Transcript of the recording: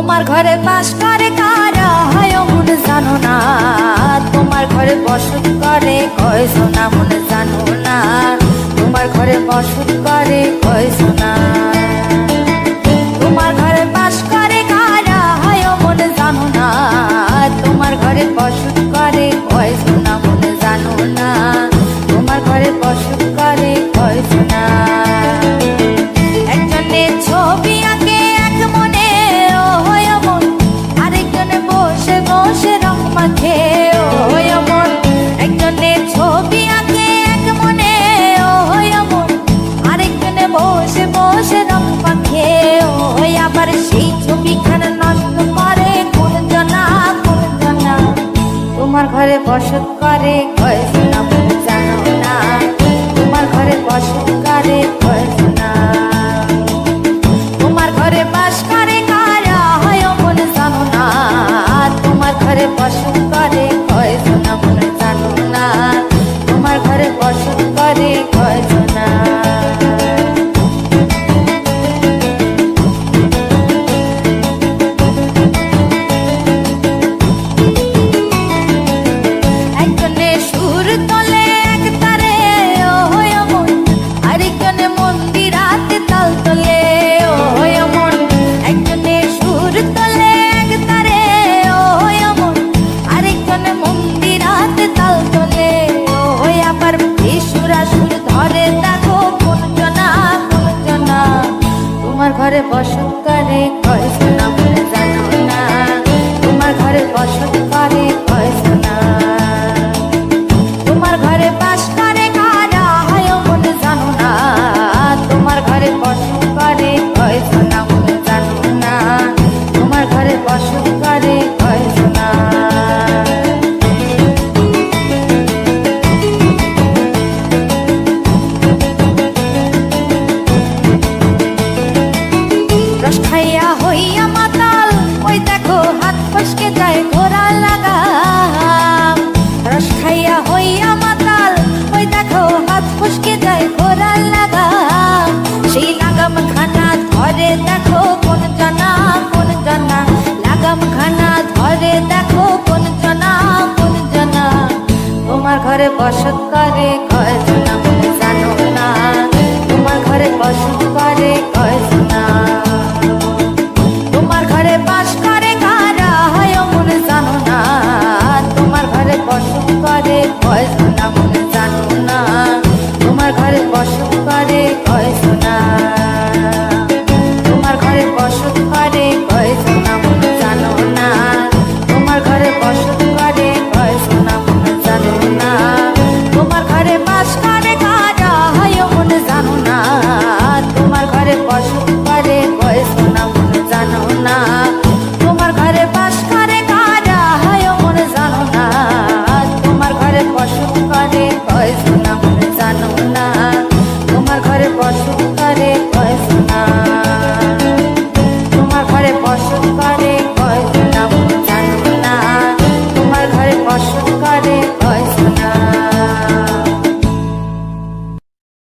তোমার ঘরে বাস করে কারা হয় মন জানো না, তোমার ঘরে বসত করে কয় সোনা মন জানো না, তোমার ঘরে বসত করে কয় সোনা। তোমার ঘরে বাস করে কারা হয় মন জানো না, তোমার ঘরে বসত করে কয় সোনা মন জানো না, তোমার ঘরে বসত করে কয় সোনা। একজনে ছবি আঁকে এক মনে ও হয় মন, আরেকজনে বসে বসে রং মাখে ও হয় মন। একজনে ছবি আঁকে এক মনে ও হয় মন, আরেকজনে বসে বসে রং মাখে ও হয়। আবার সেই ছবিখানা নষ্ট করে কোন জনা কোন জনা, তোমার ঘরে বসত করে কয় সোনা মন জানো না, তোমার ঘরে বসত করে কয় সোনা। তোমার ঘরে বাস করে কারা হয় মন জানো না, তোমার ঘরে বসত করে কয় সোনা মন জানো না, তোমার ঘরে বসত করে কয় সোনা। একজনে সুর তোলে এক তারে ও হয় মন, আরেকজনে মন্দিরাতে তাল তোলে ও হয় মন। একজনে সুর তোলে এক তারে ও হয় মন, আরেকজনে মন্দিরাতে তাল তোলে ও হয়। আবার সুরা সুর ধরে দেখো কোন জনা কোন জনা, তোমার ঘরে বসত করে কয় সোনা মন জানো না, তোমার ঘরে বসত করে কয় সোনা। তোমার ঘরে বাস করে কারা হয় মন জানো না, তোমার ঘরে বসত করে কয় সোনা মন জানো না, তোমার ঘরে বসত করে কয় সোনা। রস খাইয়া হইয়া মাতাল ওই দেখো হাত ফসকে যায় ঘোড়া লাগাম। রস খাইয়া হইয়া মাতাল ওই দেখো হাত ফসকে যায় ঘোড়া লাগাম। সেই লাগাম খানা ধরে দেখো কোন জনা কোন জনা, লাগাম খানা ধরে দেখো কোন জনা কোন জনা, তোমার ঘরে বসত করে